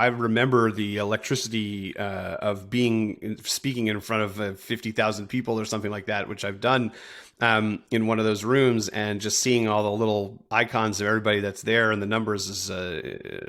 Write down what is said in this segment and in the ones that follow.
I remember the electricity of speaking in front of 50,000 people or something like that, which I've done in one of those rooms, and just seeing all the little icons of everybody that's there and the numbers is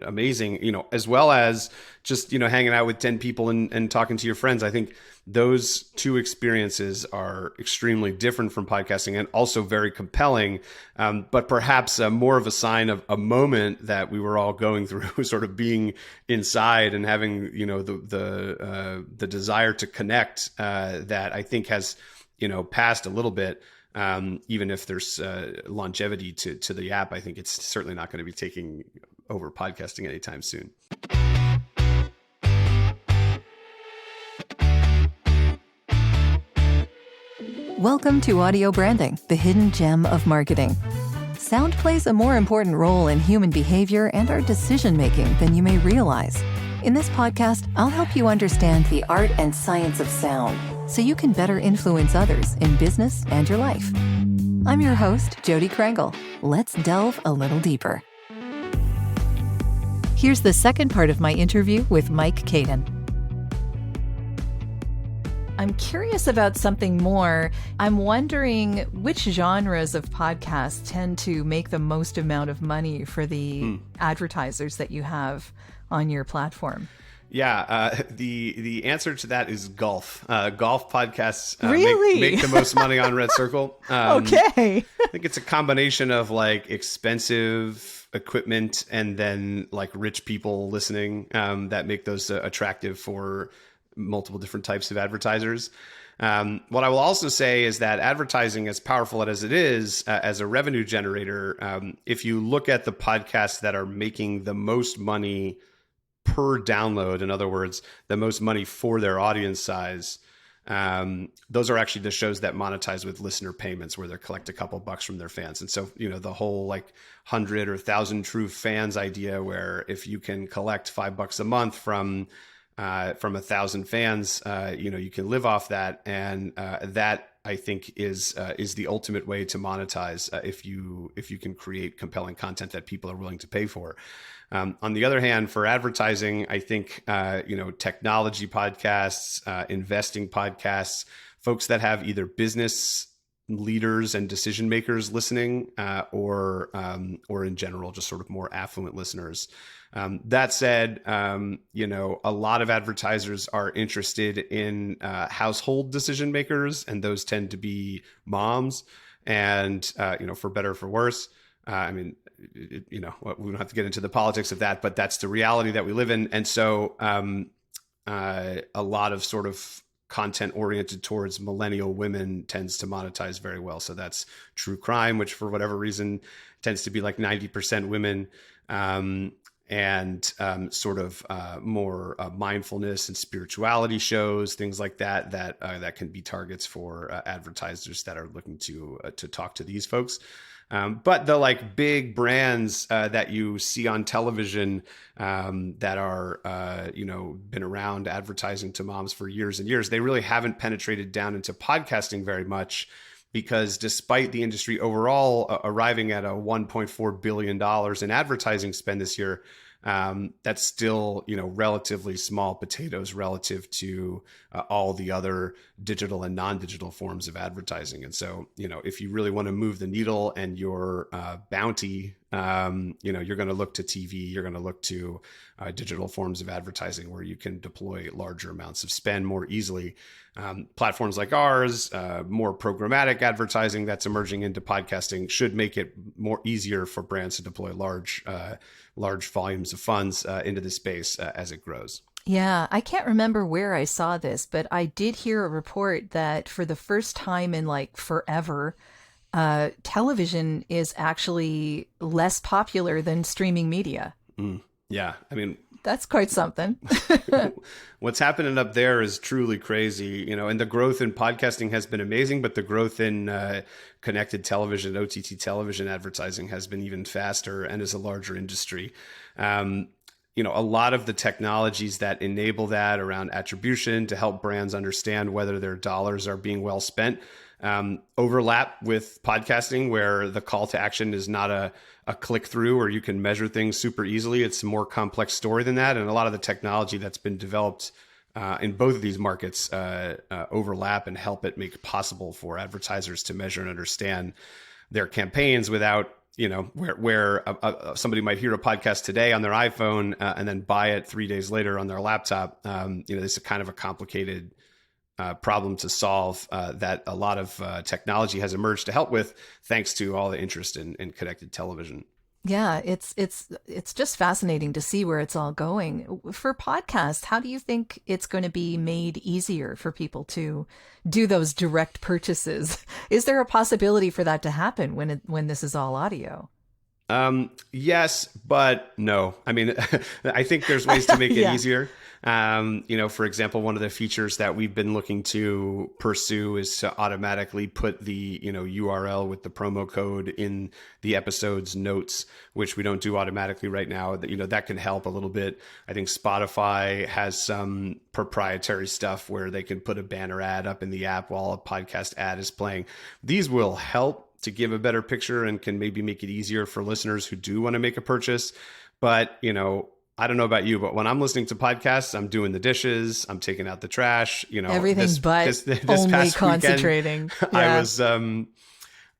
amazing, as well as just, hanging out with 10 people and talking to your friends. I think those two experiences are extremely different from podcasting and also very compelling, but perhaps more of a sign of a moment that we were all going through, sort of being inside and having, the desire to connect, that I think has, passed a little bit. Even if there's longevity to the app, I think it's certainly not going to be taking over podcasting anytime soon. Welcome to Audio Branding, the hidden gem of marketing. Sound plays a more important role in human behavior and our decision-making than you may realize. In this podcast, I'll help you understand the art and science of sound so you can better influence others in business and your life. I'm your host, Jodi Krangle. Let's delve a little deeper. Here's the second part of my interview with Mike Kadan. I'm curious about something more. I'm wondering which genres of podcasts tend to make the most amount of money for the advertisers that you have on your platform. Yeah, the answer to that is golf. Golf podcasts really? make the most money on RedCircle. Okay. I think it's a combination of like expensive equipment and then like rich people listening that make those attractive for multiple different types of advertisers. What I will also say is that advertising, as powerful as it is as a revenue generator, if you look at the podcasts that are making the most money per download, in other words, the most money for their audience size, those are actually the shows that monetize with listener payments, where they collect a couple bucks from their fans. And so, the whole like 100 or 1,000 true fans idea, where if you can collect $5 a month from 1,000 fans, you can live off that. And that, I think, is the ultimate way to monetize if you can create compelling content that people are willing to pay for. On the other hand, for advertising, I think technology podcasts, investing podcasts, folks that have either business leaders and decision makers listening, or in general just sort of more affluent listeners. That said, a lot of advertisers are interested in household decision makers, and those tend to be moms. And for better or for worse, we don't have to get into the politics of that, but that's the reality that we live in. And so a lot of sort of content oriented towards millennial women tends to monetize very well. So that's true crime, which for whatever reason tends to be like 90% women. And sort of more mindfulness and spirituality shows, things like that can be targets for advertisers that are looking to talk to these folks. But the like big brands that you see on television that are been around advertising to moms for years and years, they really haven't penetrated down into podcasting very much. Because despite the industry overall arriving at a $1.4 billion in advertising spend this year, that's still, relatively small potatoes relative to all the other digital and non-digital forms of advertising. And so, if you really want to move the needle and your bounty, you're going to look to TV, you're going to look to digital forms of advertising where you can deploy larger amounts of spend more easily. Platforms like ours, more programmatic advertising that's emerging into podcasting should make it more easier for brands to deploy large volumes of funds into the space as it grows. Yeah, I can't remember where I saw this, but I did hear a report that for the first time in like forever, television is actually less popular than streaming media. Yeah, that's quite something. What's happening up there is truly crazy, and the growth in podcasting has been amazing, but the growth in connected television, OTT television advertising has been even faster and is a larger industry. A lot of the technologies that enable that around attribution to help brands understand whether their dollars are being well spent overlap with podcasting, where the call to action is not a click through, or you can measure things super easily. It's a more complex story than that. And a lot of the technology that's been developed in both of these markets overlap and help it make it possible for advertisers to measure and understand their campaigns without, where somebody might hear a podcast today on their iPhone and then buy it 3 days later on their laptop. This is kind of a complicated problem to solve that a lot of technology has emerged to help with, thanks to all the interest in connected television. Yeah, it's just fascinating to see where it's all going. For podcasts, how do you think it's going to be made easier for people to do those direct purchases? Is there a possibility for that to happen when this is all audio? Yes, but no. I mean, I think there's ways to make it Yeah. easier. For example, one of the features that we've been looking to pursue is to automatically put the, URL with the promo code in the episode's notes, which we don't do automatically right now. That can help a little bit. I think Spotify has some proprietary stuff where they can put a banner ad up in the app while a podcast ad is playing. These will help to give a better picture and can maybe make it easier for listeners who do want to make a purchase. But, I don't know about you, but when I'm listening to podcasts, I'm doing the dishes, I'm taking out the trash, Everything but this only past concentrating. Weekend,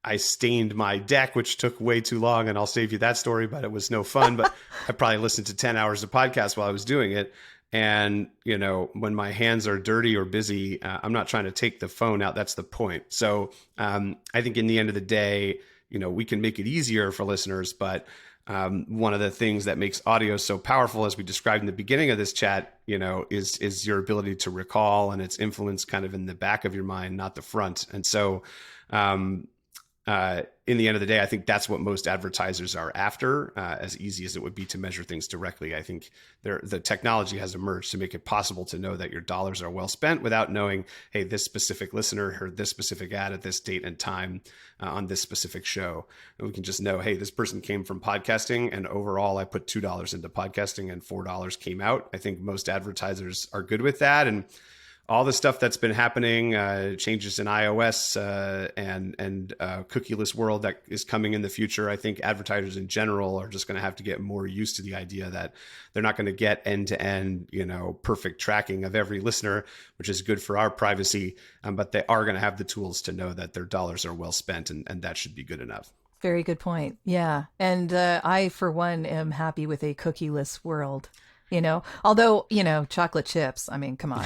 I stained my deck, which took way too long, and I'll save you that story, but it was no fun. But I probably listened to 10 hours of podcasts while I was doing it. And, when my hands are dirty or busy, I'm not trying to take the phone out. That's the point. So I think in the end of the day, we can make it easier for listeners, but one of the things that makes audio so powerful, as we described in the beginning of this chat, is your ability to recall and its influence kind of in the back of your mind, not the front. And so in the end of the day, I think that's what most advertisers are after, as easy as it would be to measure things directly. I think the technology has emerged to make it possible to know that your dollars are well spent without knowing, hey, this specific listener heard this specific ad at this date and time on this specific show. And we can just know, hey, this person came from podcasting, and overall I put $2 into podcasting and $4 came out. I think most advertisers are good with that. And all the stuff that's been happening, changes in iOS and cookieless world that is coming in the future. I think advertisers in general are just going to have to get more used to the idea that they're not going to get end-to-end, perfect tracking of every listener, which is good for our privacy. But they are going to have the tools to know that their dollars are well spent, and that should be good enough. Very good point. Yeah. And I, for one, am happy with a cookieless world. Although, chocolate chips, I mean, come on,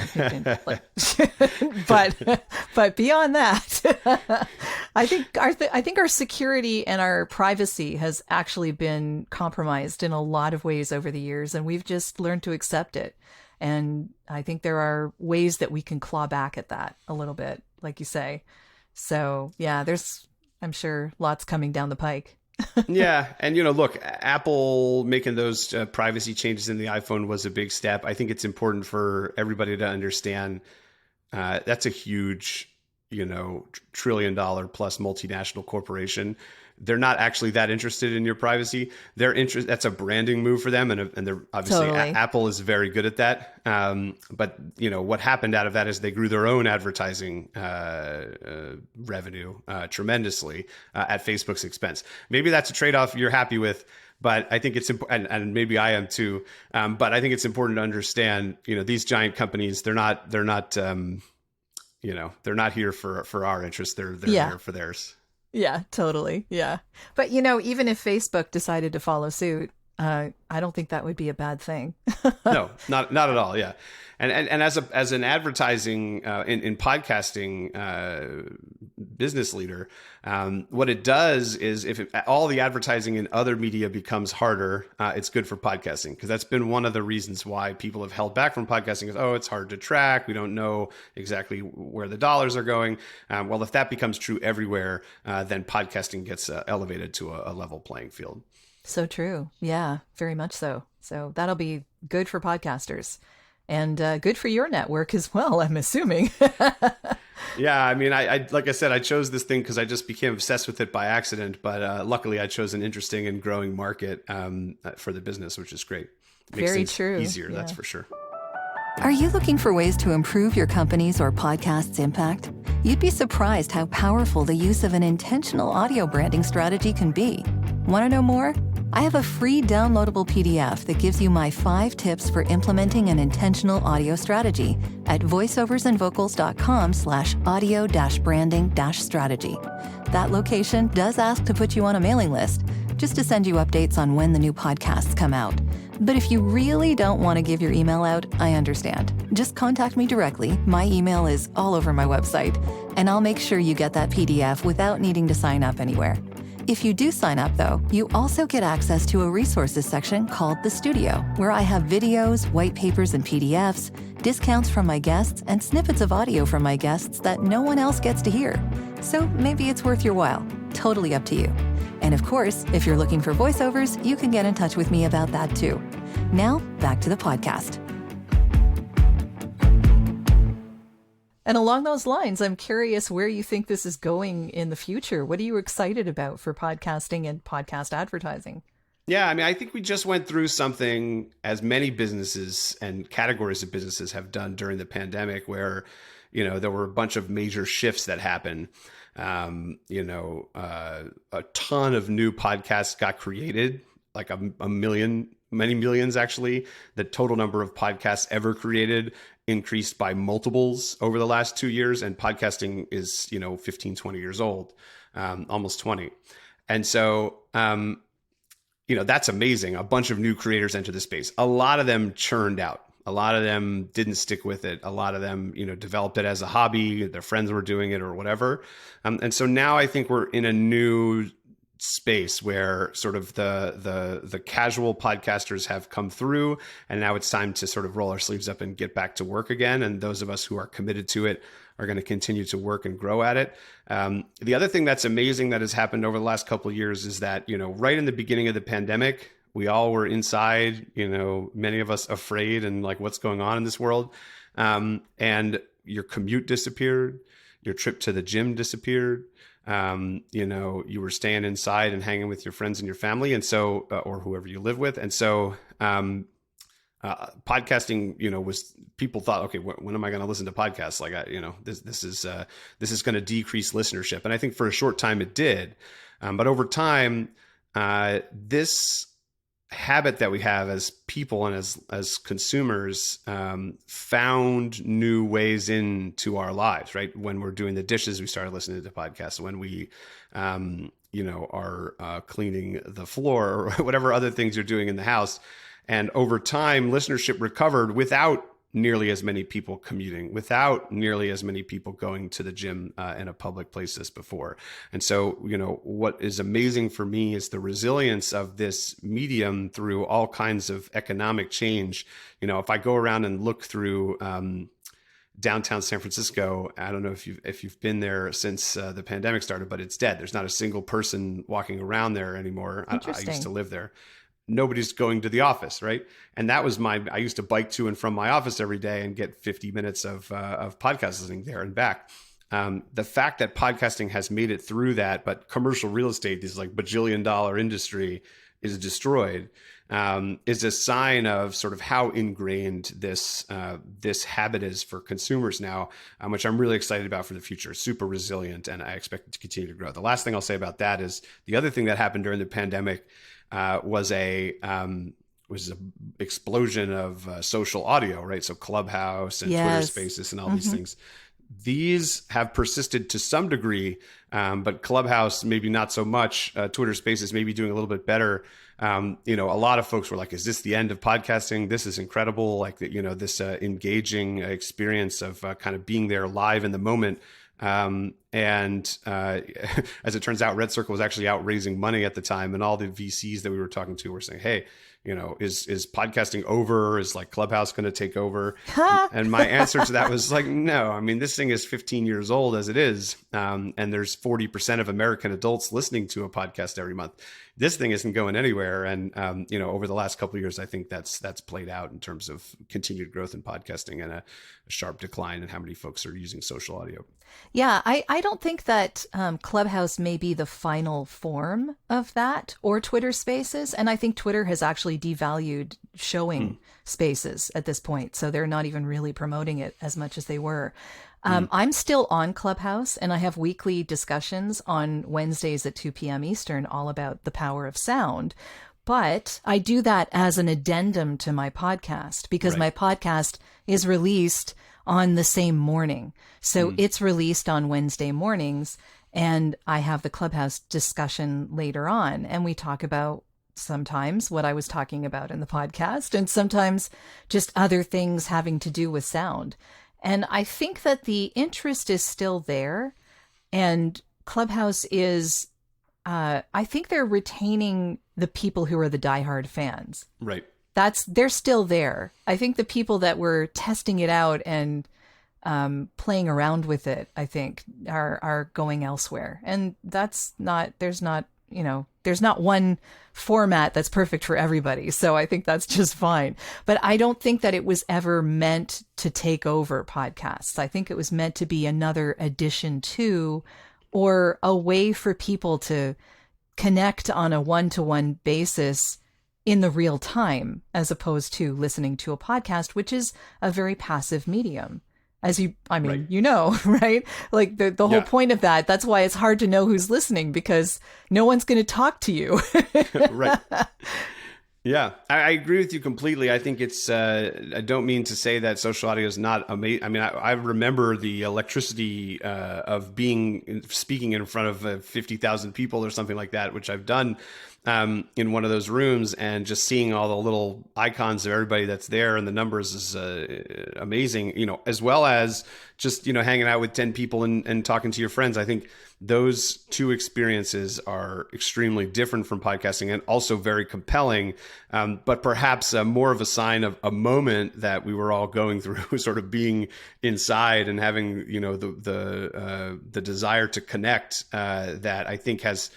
but beyond that, I think our security and our privacy has actually been compromised in a lot of ways over the years, and we've just learned to accept it. And I think there are ways that we can claw back at that a little bit, like you say. So yeah, I'm sure lots coming down the pike. Yeah. And, look, Apple making those privacy changes in the iPhone was a big step. I think it's important for everybody to understand that's a huge, $1 trillion plus multinational corporation. They're not actually that interested in your privacy. That's a branding move for them. And they're obviously, Totally. Apple is very good at that. But what happened out of that is they grew their own advertising revenue tremendously at Facebook's expense. Maybe that's a trade-off you're happy with, but I think it's important, and maybe I am too. But I think it's important to understand, these giant companies, they're not here for our interests. They're here for theirs. Yeah, totally. Yeah. But, even if Facebook decided to follow suit, I don't think that would be a bad thing. No, not at all. Yeah. And as an advertising in podcasting business leader, what it does is if all the advertising in other media becomes harder, it's good for podcasting, because that's been one of the reasons why people have held back from podcasting is, it's hard to track. We don't know exactly where the dollars are going. Well, if that becomes true everywhere, then podcasting gets elevated to a level playing field. So true. Yeah, very much so. So that'll be good for podcasters. And good for your network as well, I'm assuming. Yeah, I mean, I like I said, I chose this thing because I just became obsessed with it by accident. But luckily, I chose an interesting and growing market for the business, which is great. Makes Very things true. easier, Yeah. that's for sure. Are you looking for ways to improve your company's or podcast's impact? You'd be surprised how powerful the use of an intentional audio branding strategy can be. Want to know more? I have a free downloadable PDF that gives you my 5 tips for implementing an intentional audio strategy at voiceoversandvocals.com/audio-branding-strategy. That location does ask to put you on a mailing list, just to send you updates on when the new podcasts come out. But if you really don't want to give your email out, I understand. Just contact me directly. My email is all over my website, and I'll make sure you get that PDF without needing to sign up anywhere. If you do sign up, though, you also get access to a resources section called The Studio, where I have videos, white papers, and PDFs, discounts from my guests, and snippets of audio from my guests that no one else gets to hear. So maybe it's worth your while. Totally up to you. And of course, if you're looking for voiceovers, you can get in touch with me about that too. Now, back to the podcast. And along those lines, I'm curious where you think this is going in the future. What are you excited about for podcasting and podcast advertising? Yeah, I mean, I think we just went through something as many businesses and categories of businesses have done during the pandemic where, there were a bunch of major shifts that happened. A ton of new podcasts got created, like a million, many millions actually. The total number of podcasts ever created increased by multiples over the last 2 years. And podcasting is, 15, 20 years old, almost 20. And so, that's amazing. A bunch of new creators enter the space. A lot of them churned out. A lot of them didn't stick with it. A lot of them, developed it as a hobby. Their friends were doing it or whatever. And so now I think we're in a new space where sort of the casual podcasters have come through, and now it's time to sort of roll our sleeves up and get back to work again. And those of us who are committed to it are going to continue to work and grow at it. The other thing that's amazing that has happened over the last couple of years is that, right in the beginning of the pandemic, we all were inside, many of us afraid and like what's going on in this world. And your commute disappeared, your trip to the gym disappeared. You were staying inside and hanging with your friends and your family. And so, or whoever you live with. And so, podcasting, was people thought, okay, when am I going to listen to podcasts? Like, this is going to decrease listenership. And I think for a short time it did. But over time, this habit that we have as people and as consumers found new ways into our lives, right? When we're doing the dishes, we started listening to podcasts. When we, are cleaning the floor or whatever other things you're doing in the house. And over time, listenership recovered without nearly as many people commuting, without nearly as many people going to the gym in a public place as before. And so, what is amazing for me is the resilience of this medium through all kinds of economic change. If I go around and look through downtown San Francisco, I don't know if you've been there since the pandemic started, but it's dead. There's not a single person walking around there anymore. I used to live there. Nobody's going to the office, right? And that was I used to bike to and from my office every day and get 50 minutes of podcast listening there and back. The fact that podcasting has made it through that, but commercial real estate, this like bajillion-dollar industry, is destroyed, is a sign of sort of how ingrained this habit is for consumers now, which I'm really excited about for the future. Super resilient, and I expect it to continue to grow. The last thing I'll say about that is the other thing that happened during the pandemic was a explosion of social audio, right? So Clubhouse and Twitter Spaces and all these things. These have persisted to some degree, but Clubhouse maybe not so much. Twitter Spaces maybe doing a little bit better. A lot of folks were like, "Is this the end of podcasting? This is incredible!" Like this engaging experience of kind of being there live in the moment. As it turns out, RedCircle was actually out raising money at the time, and all the VCs that we were talking to were saying, "Hey, is podcasting over? Is like Clubhouse going to take over?" And my answer to that was like, no. I mean, this thing is 15 years old as it is, and there's 40% of American adults listening to a podcast every month. this thing isn't going anywhere. And, over the last couple of years, I think that's played out in terms of continued growth in podcasting and a sharp decline in how many folks are using social audio. Yeah, I don't think that Clubhouse may be the final form of that, or Twitter Spaces. And I think Twitter has actually devalued showing spaces at this point. So they're not even really promoting it as much as they were. I'm still on Clubhouse, and I have weekly discussions on Wednesdays at 2 p.m. Eastern all about the power of sound. But I do that as an addendum to my podcast, because my podcast is released on the same morning. So it's released on Wednesday mornings, and I have the Clubhouse discussion later on. And we talk about sometimes what I was talking about in the podcast, and sometimes just other things having to do with sound. And I think that the interest is still there. And Clubhouse is, I think they're retaining the people who are the diehard fans. Right. They're still there. I think the people that were testing it out and playing around with it, I think, are going elsewhere. And there's not one format that's perfect for everybody. So I think that's just fine. But I don't think that it was ever meant to take over podcasts. I think it was meant to be another addition to, or a way for people to connect on a one-to-one basis in the real time, as opposed to listening to a podcast, which is a very passive medium. Right. Right? Like the whole point of that's why it's hard to know who's listening, because no one's going to talk to you. Right. Yeah, I agree with you completely. I think it's, I don't mean to say that social audio is not amazing. I mean, I remember the electricity of speaking in front of 50,000 people or something like that, which I've done in one of those rooms, and just seeing all the little icons of everybody that's there and the numbers is amazing, as well as just, hanging out with 10 people and talking to your friends. I think those two experiences are extremely different from podcasting, and also very compelling, but perhaps more of a sign of a moment that we were all going through, sort of being inside and having, the desire to connect, that I think has,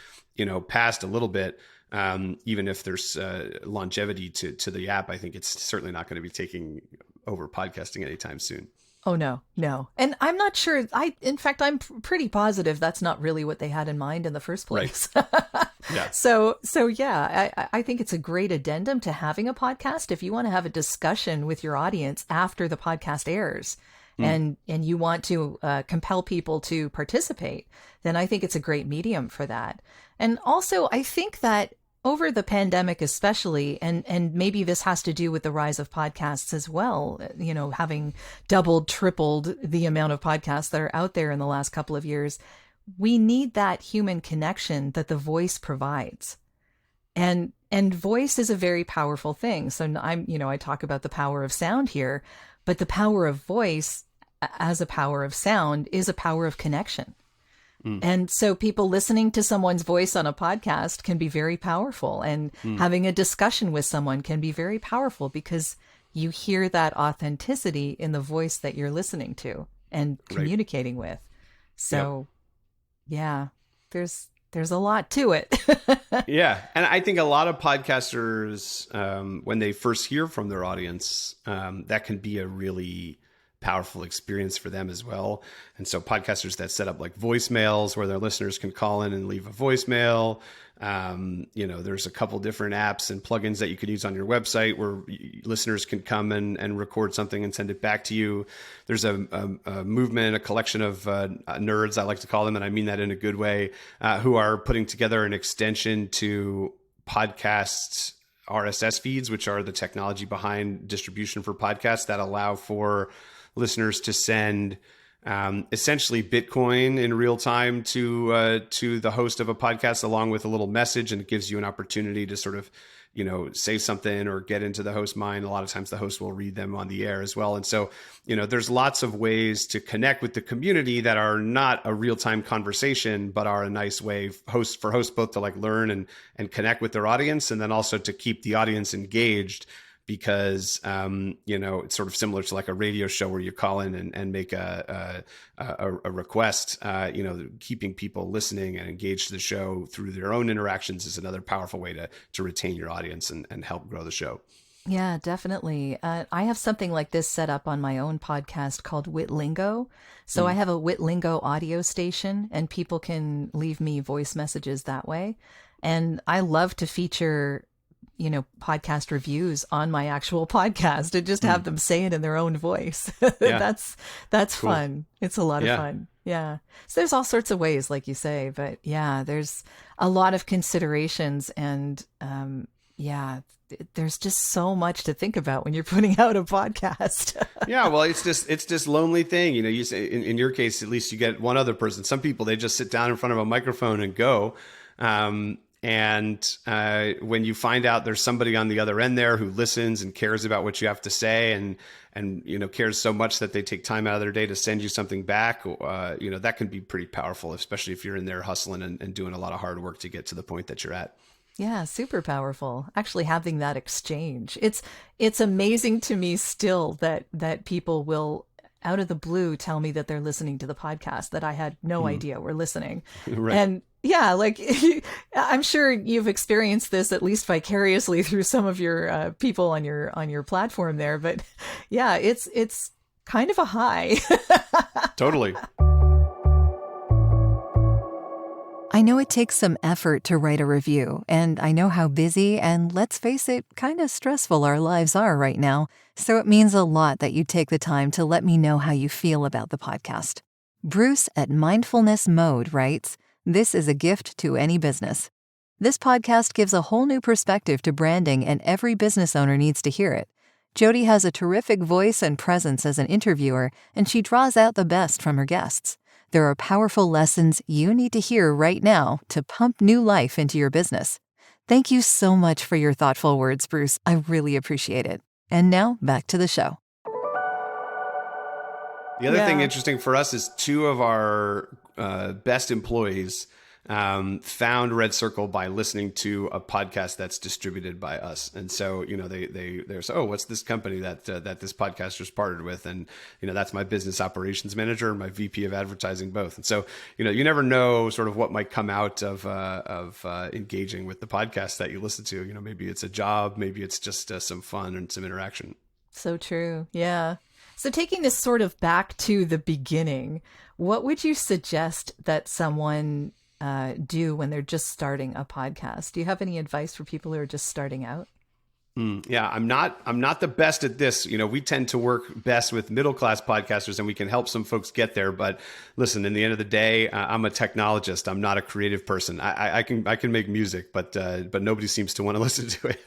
passed a little bit. Even if there's longevity to the app, I think it's certainly not going to be taking over podcasting anytime soon. Oh, no. And I'm not sure. In fact, I'm pretty positive that's not really what they had in mind in the first place. Right. Yeah. So yeah, I think it's a great addendum to having a podcast. If you want to have a discussion with your audience after the podcast airs, and you want to compel people to participate, then I think it's a great medium for that. And also, I think that over the pandemic especially, and maybe this has to do with the rise of podcasts as well, having doubled, tripled the amount of podcasts that are out there in the last couple of years, we need that human connection that the voice provides. And voice is a very powerful thing. So I talk about the power of sound here, but the power of voice as a power of sound is a power of connection. And so people listening to someone's voice on a podcast can be very powerful, and having a discussion with someone can be very powerful, because you hear that authenticity in the voice that you're listening to and communicating with. So yeah, there's a lot to it. Yeah. And I think a lot of podcasters, when they first hear from their audience, that can be a really powerful experience for them as well. And so podcasters that set up like voicemails where their listeners can call in and leave a voicemail. There's a couple different apps and plugins that you could use on your website where listeners can come and record something and send it back to you. There's a movement, a collection of nerds, I like to call them, and I mean that in a good way, who are putting together an extension to podcasts RSS feeds, which are the technology behind distribution for podcasts that allow for listeners to send essentially Bitcoin in real time to the host of a podcast, along with a little message, and it gives you an opportunity to sort of, say something or get into the host mind. A lot of times the host will read them on the air as well. And so, there's lots of ways to connect with the community that are not a real-time conversation, but are a nice way for hosts both to like learn and connect with their audience, and then also to keep the audience engaged, because, it's sort of similar to like a radio show where you call in and make a request. Keeping people listening and engaged to the show through their own interactions is another powerful way to retain your audience and help grow the show. Yeah, definitely. I have something like this set up on my own podcast called Witlingo. So I have a Witlingo audio station, and people can leave me voice messages that way. And I love to feature, podcast reviews on my actual podcast and just have them say it in their own voice. Yeah. That's Cool. fun. It's a lot of fun. Yeah. So there's all sorts of ways, like you say, but yeah, there's a lot of considerations, and there's just so much to think about when you're putting out a podcast. Yeah, well, it's this lonely thing. You say in your case, at least you get one other person. Some people, they just sit down in front of a microphone and go. When you find out there's somebody on the other end there who listens and cares about what you have to say and cares so much that they take time out of their day to send you something back, that can be pretty powerful, especially if you're in there hustling and doing a lot of hard work to get to the point that you're at. Yeah, super powerful. Actually having that exchange. It's amazing to me still that people will out of the blue tell me that they're listening to the podcast that I had no idea were listening. Right. And yeah, like I'm sure you've experienced this at least vicariously through some of your people on your platform there, but yeah, it's kind of a high. Totally. I know it takes some effort to write a review, and I know how busy and, let's face it, kind of stressful our lives are right now, so it means a lot that you take the time to let me know how you feel about the podcast. Bruce at Mindfulness Mode writes, "This is a gift to any business. This podcast gives a whole new perspective to branding, and every business owner needs to hear it. Jodi has a terrific voice and presence as an interviewer, and she draws out the best from her guests. There are powerful lessons you need to hear right now to pump new life into your business. Thank you so much for your thoughtful words, Bruce. I really appreciate it. And now, back to the show." The other thing interesting for us is two of our best employees found RedCircle by listening to a podcast that's distributed by us. And so, they're so, oh, what's this company that this podcaster's partnered with? And, that's my business operations manager and my VP of advertising both. And so, you never know sort of what might come out of engaging with the podcast that you listen to. Maybe it's a job, maybe it's just some fun and some interaction. So true. Yeah. So taking this sort of back to the beginning, what would you suggest that someone do when they're just starting a podcast? Do you have any advice for people who are just starting out? Yeah, I'm not the best at this. We tend to work best with middle-class podcasters, and we can help some folks get there. But listen, in the end of the day, I'm a technologist. I'm not a creative person. I can make music, but nobody seems to want to listen to it.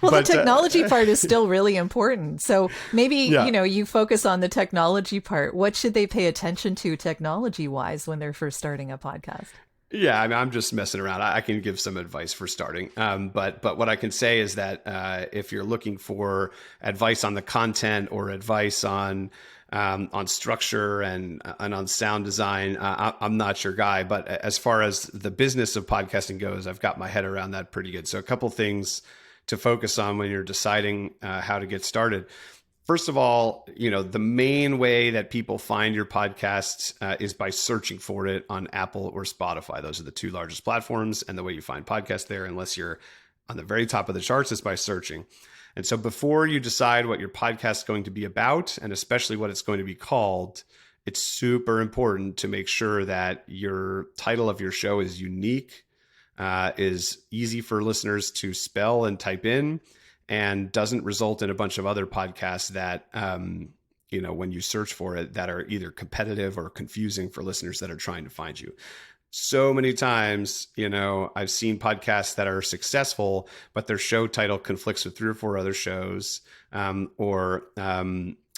Well, the technology part is still really important. So maybe, you focus on the technology part. What should they pay attention to technology-wise when they're first starting a podcast? Yeah, I'm just messing around. I can give some advice for starting. But what I can say is that if you're looking for advice on the content or advice on structure and on sound design, I'm not your guy. But as far as the business of podcasting goes, I've got my head around that pretty good. So a couple things to focus on when you're deciding how to get started. First of all, the main way that people find your podcast is by searching for it on Apple or Spotify. Those are the two largest platforms. And the way you find podcasts there, unless you're on the very top of the charts, is by searching. And so before you decide what your podcast is going to be about, and especially what it's going to be called, it's super important to make sure that your title of your show is unique, is easy for listeners to spell and type in, and doesn't result in a bunch of other podcasts that, when you search for it, that are either competitive or confusing for listeners that are trying to find you. So many times, I've seen podcasts that are successful, but their show title conflicts with 3 or 4 other shows, and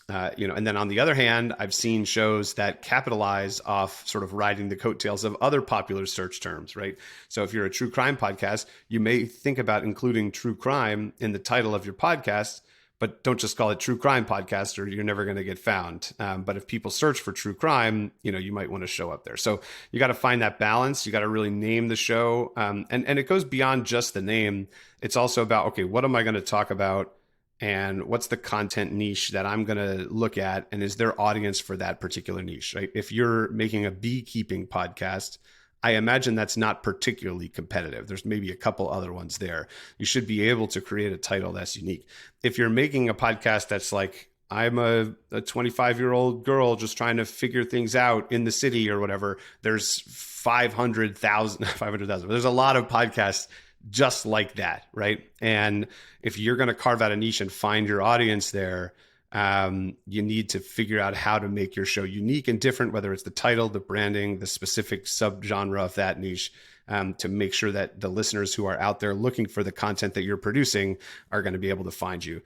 then on the other hand, I've seen shows that capitalize off sort of riding the coattails of other popular search terms, right? So if you're a true crime podcast, you may think about including true crime in the title of your podcast, but don't just call it true crime podcast or you're never going to get found. But if people search for true crime, you might want to show up there. So you got to find that balance. You got to really name the show. And it goes beyond just the name. It's also about, okay, what am I going to talk about? And what's the content niche that I'm going to look at? And is there audience for that particular niche, right? If you're making a beekeeping podcast, I imagine that's not particularly competitive. There's maybe a couple other ones there. You should be able to create a title that's unique. If you're making a podcast that's like, I'm a 25-year-old girl just trying to figure things out in the city or whatever, there's 500,000. There's a lot of podcasts just like that, right? And if you're going to carve out a niche and find your audience there, you need to figure out how to make your show unique and different, whether it's the title, the branding, the specific subgenre of that niche, to make sure that the listeners who are out there looking for the content that you're producing are going to be able to find you.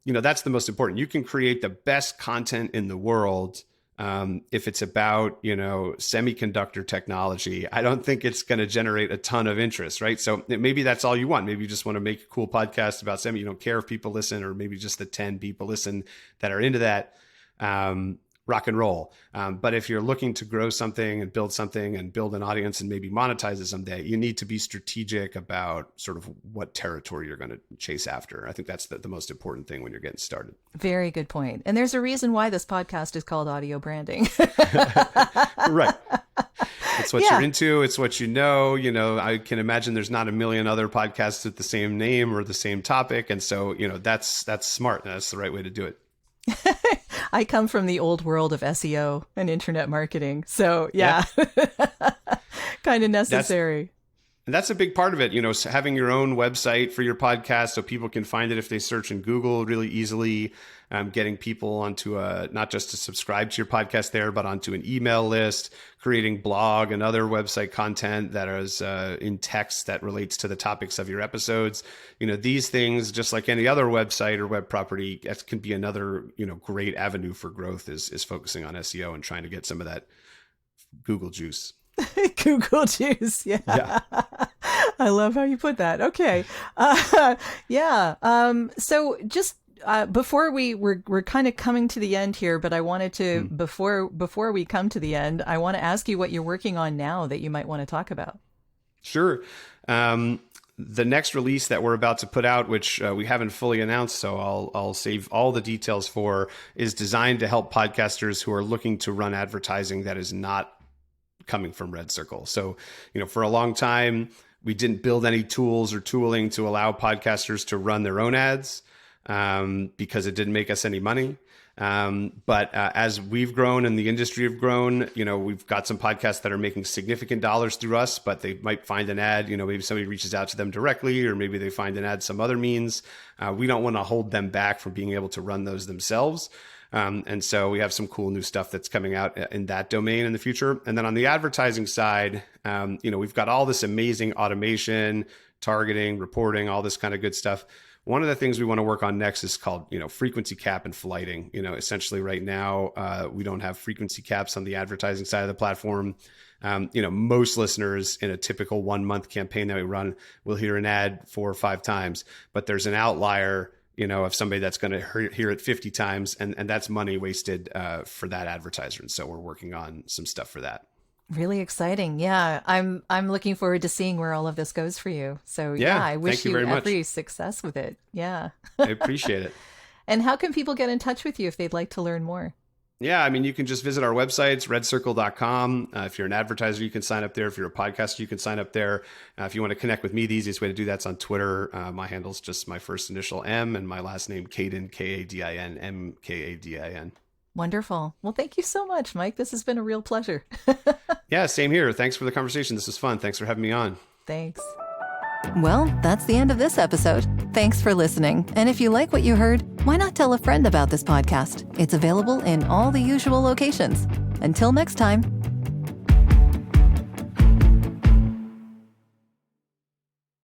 That's the most important. You can create the best content in the world. If it's about, semiconductor technology, I don't think it's going to generate a ton of interest, right? So maybe that's all you want. Maybe you just want to make a cool podcast about semi. You don't care if people listen, or maybe just the 10 people listen that are into that. Rock and roll. But if you're looking to grow something and build an audience and maybe monetize it someday, you need to be strategic about sort of what territory you're going to chase after. I think that's the most important thing when you're getting started. Very good point. And there's a reason why this podcast is called Audio Branding. Right. It's what you're into. It's what you know. I can imagine there's not a million other podcasts with the same name or the same topic. And so, that's smart. That's the right way to do it. I come from the old world of SEO and internet marketing. So kind of necessary. That's a big part of it, having your own website for your podcast so people can find it if they search in Google really easily, getting people onto not just to subscribe to your podcast there, but onto an email list, creating blog and other website content that is in text that relates to the topics of your episodes. These things, just like any other website or web property, that can be another, great avenue for growth is focusing on SEO and trying to get some of that Google juice. Google juice. Yeah. I love how you put that. Okay. So just before we're kind of coming to the end here, but I wanted to, before we come to the end, I want to ask you what you're working on now that you might want to talk about. Sure. The next release that we're about to put out, which we haven't fully announced, so I'll save all the details for, is designed to help podcasters who are looking to run advertising that is not coming from RedCircle. So, for a long time, we didn't build any tools or tooling to allow podcasters to run their own ads because it didn't make us any money. But as we've grown and the industry have grown, we've got some podcasts that are making significant dollars through us, but they might find an ad, maybe somebody reaches out to them directly, or maybe they find an ad some other means. We don't want to hold them back from being able to run those themselves. And so we have some cool new stuff that's coming out in that domain in the future. And then on the advertising side, we've got all this amazing automation, targeting, reporting, all this kind of good stuff. One of the things we want to work on next is called, frequency cap and flighting. Essentially right now, we don't have frequency caps on the advertising side of the platform. Most listeners in a typical 1 month campaign that we run will hear an ad 4 or 5 times, but there's an outlier of somebody that's going to hear it 50 times, and that's money wasted for that advertiser. And so we're working on some stuff for that. Really exciting. Yeah. I'm looking forward to seeing where all of this goes for you. So I wish you every success with it. Yeah. I appreciate it. And how can people get in touch with you if they'd like to learn more? Yeah, you can just visit our website. It's redcircle.com. If you're an advertiser, you can sign up there. If you're a podcaster, you can sign up there. If you want to connect with me, the easiest way to do that's on Twitter. My handle's just my first initial M and my last name, Kadin, Kadin, Mkadin. Wonderful. Well, thank you so much, Mike. This has been a real pleasure. Yeah, same here. Thanks for the conversation. This was fun. Thanks for having me on. Thanks. Well, that's the end of this episode. Thanks for listening. And if you like what you heard, why not tell a friend about this podcast? It's available in all the usual locations. Until next time.